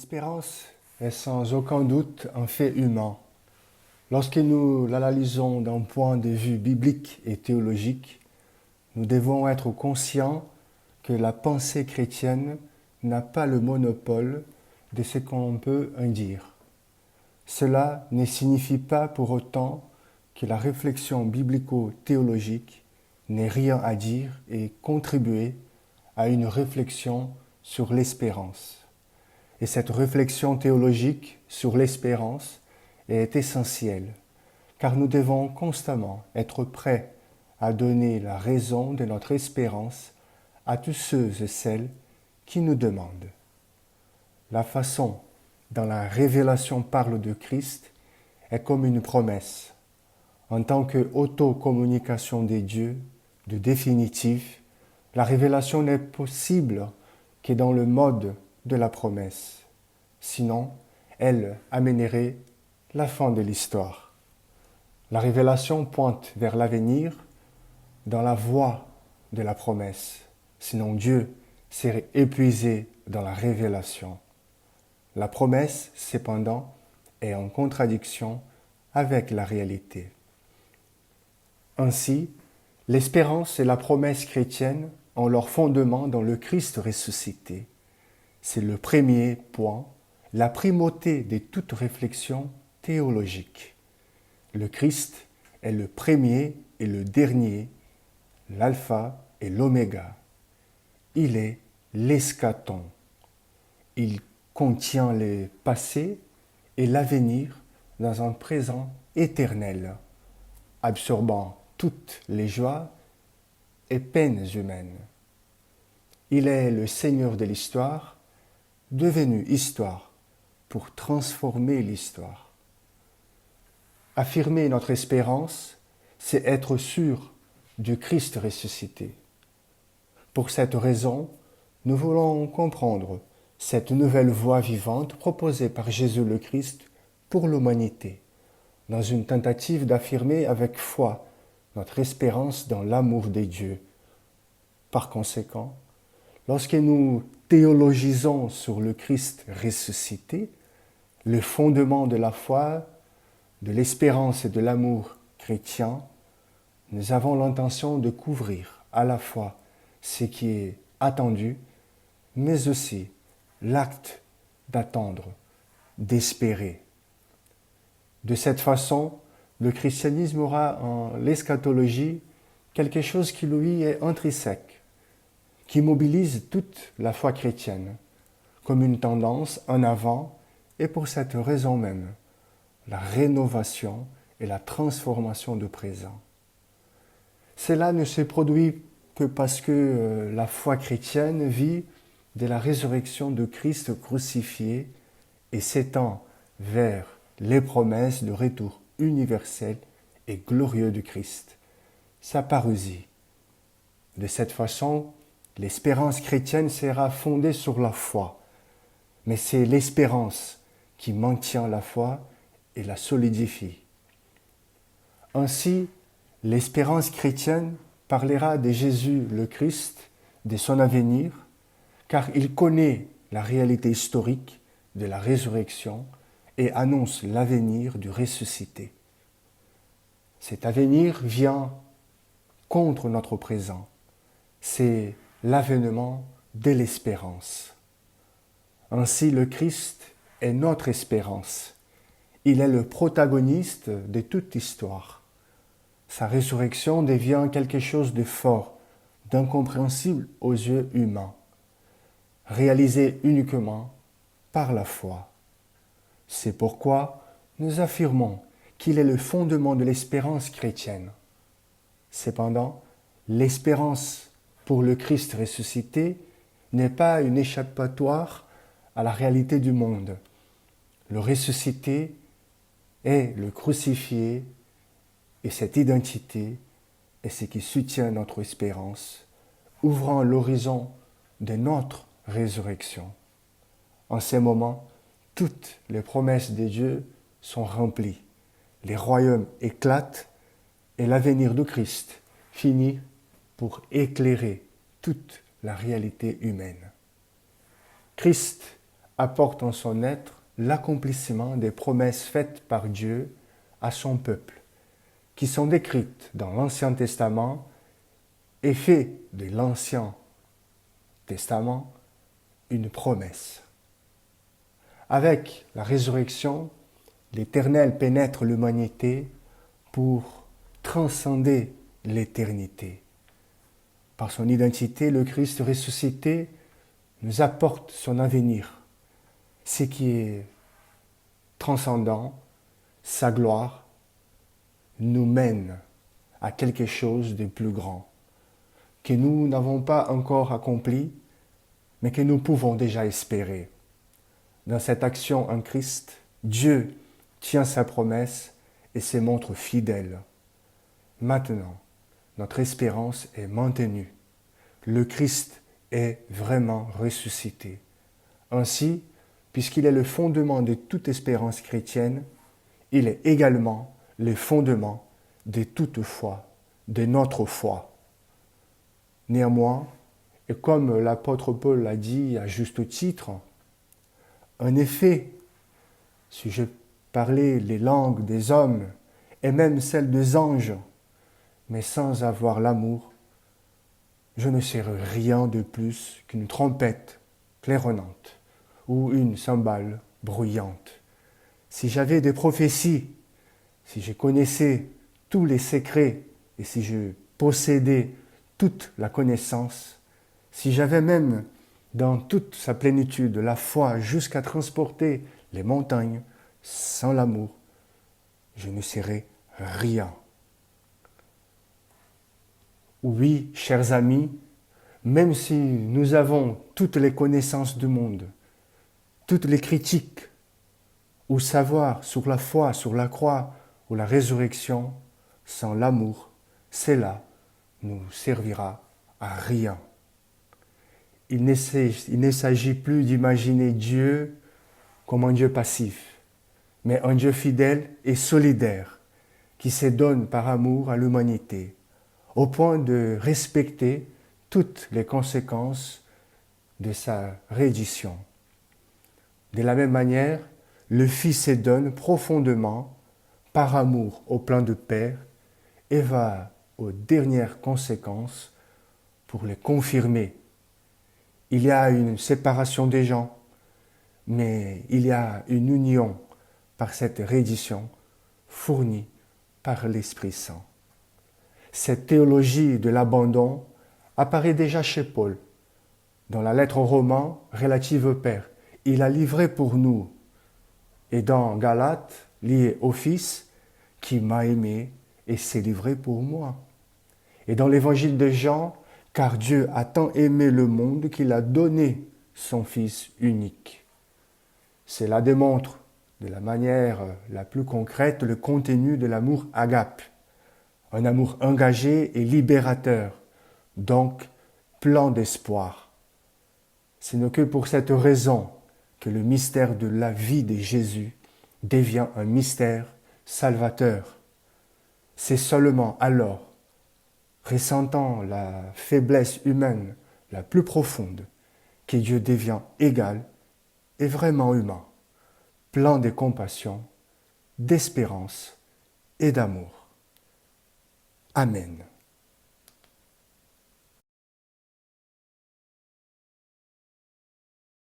L'espérance est sans aucun doute un fait humain. Lorsque nous l'analysons d'un point de vue biblique et théologique, nous devons être conscients que la pensée chrétienne n'a pas le monopole de ce qu'on peut en dire. Cela ne signifie pas pour autant que la réflexion biblico-théologique n'ait rien à dire et contribuer à une réflexion sur l'espérance. Et cette réflexion théologique sur l'espérance est essentielle, car nous devons constamment être prêts à donner la raison de notre espérance à tous ceux et celles qui nous demandent. La façon dont la révélation parle de Christ est comme une promesse. En tant qu'autocommunication des dieux, de définitif, la révélation n'est possible que dans le mode de la promesse. Sinon, elle amènerait la fin de l'histoire. La révélation pointe vers l'avenir dans la voie de la promesse. Sinon, Dieu serait épuisé dans la révélation. La promesse, cependant, est en contradiction avec la réalité. Ainsi, l'espérance et la promesse chrétienne ont leur fondement dans le Christ ressuscité. C'est le premier point, la primauté de toute réflexion théologique. Le Christ est le premier et le dernier, l'alpha et l'oméga. Il est l'eschaton. Il contient le passé et l'avenir dans un présent éternel, absorbant toutes les joies et peines humaines. Il est le Seigneur de l'histoire, devenu histoire pour transformer l'histoire. Affirmer notre espérance, c'est être sûr du Christ ressuscité. Pour cette raison, nous voulons comprendre cette nouvelle voie vivante proposée par Jésus le Christ pour l'humanité, dans une tentative d'affirmer avec foi notre espérance dans l'amour de Dieu. Par conséquent, lorsque nous théologisons sur le Christ ressuscité, le fondement de la foi, de l'espérance et de l'amour chrétien, nous avons l'intention de couvrir à la fois ce qui est attendu, mais aussi l'acte d'attendre, d'espérer. De cette façon, le christianisme aura en l'eschatologie quelque chose qui lui est intrinsèque, qui mobilise toute la foi chrétienne, comme une tendance en avant et pour cette raison même, la rénovation et la transformation du présent. Cela ne se produit que parce que la foi chrétienne vit de la résurrection de Christ crucifié et s'étend vers les promesses de retour universel et glorieux du Christ, sa parousie. De cette façon, l'espérance chrétienne sera fondée sur la foi, mais c'est l'espérance qui maintient la foi et la solidifie. Ainsi, l'espérance chrétienne parlera de Jésus le Christ, de son avenir, car il connaît la réalité historique de la résurrection et annonce l'avenir du ressuscité. Cet avenir vient contre notre présent. C'est l'avènement de l'espérance. Ainsi, le Christ est notre espérance. Il est le protagoniste de toute histoire. Sa résurrection devient quelque chose de fort, d'incompréhensible aux yeux humains, réalisé uniquement par la foi. C'est pourquoi nous affirmons qu'il est le fondement de l'espérance chrétienne. Cependant, l'espérance pour le Christ ressuscité n'est pas une échappatoire à la réalité du monde. Le ressuscité est le crucifié et cette identité est ce qui soutient notre espérance, ouvrant l'horizon de notre résurrection. En ces moments, toutes les promesses de Dieu sont remplies. Les royaumes éclatent et l'avenir du Christ finit pour éclairer toute la réalité humaine. Christ apporte en son être l'accomplissement des promesses faites par Dieu à son peuple, qui sont décrites dans l'Ancien Testament et fait de l'Ancien Testament une promesse. Avec la résurrection, l'Éternel pénètre l'humanité pour transcender l'éternité. Par son identité, le Christ ressuscité nous apporte son avenir, ce qui est transcendant, sa gloire nous mène à quelque chose de plus grand, que nous n'avons pas encore accompli, mais que nous pouvons déjà espérer. Dans cette action en Christ, Dieu tient sa promesse et se montre fidèle. Maintenant, notre espérance est maintenue. Le Christ est vraiment ressuscité. Ainsi, puisqu'il est le fondement de toute espérance chrétienne, il est également le fondement de toute foi, de notre foi. Néanmoins, et comme l'apôtre Paul l'a dit à juste titre, en effet, si je parlais les langues des hommes et même celles des anges, mais sans avoir l'amour, je ne serais rien de plus qu'une trompette claironnante ou une cymbale bruyante. Si j'avais des prophéties, si je connaissais tous les secrets et si je possédais toute la connaissance, si j'avais même dans toute sa plénitude la foi jusqu'à transporter les montagnes, sans l'amour, je ne serais rien. Oui, chers amis, même si nous avons toutes les connaissances du monde, toutes les critiques ou savoir sur la foi, sur la croix ou la résurrection, sans l'amour, cela nous servira à rien. Il ne s'agit plus d'imaginer Dieu comme un Dieu passif, mais un Dieu fidèle et solidaire qui se donne par amour à l'humanité, au point de respecter toutes les conséquences de sa reddition. De la même manière, le Fils se donne profondément par amour au plan de Père et va aux dernières conséquences pour les confirmer. Il y a une séparation des gens, mais il y a une union par cette reddition fournie par l'Esprit Saint. Cette théologie de l'abandon apparaît déjà chez Paul. Dans la lettre aux Romains relative au Père, il a livré pour nous. Et dans Galates, lié au Fils, qui m'a aimé et s'est livré pour moi. Et dans l'évangile de Jean, car Dieu a tant aimé le monde qu'il a donné son Fils unique. Cela démontre de la manière la plus concrète le contenu de l'amour agape, un amour engagé et libérateur, donc plein d'espoir. Ce n'est que pour cette raison que le mystère de la vie de Jésus devient un mystère salvateur. C'est seulement alors, ressentant la faiblesse humaine la plus profonde, que Dieu devient égal et vraiment humain, plein de compassion, d'espérance et d'amour. Amen.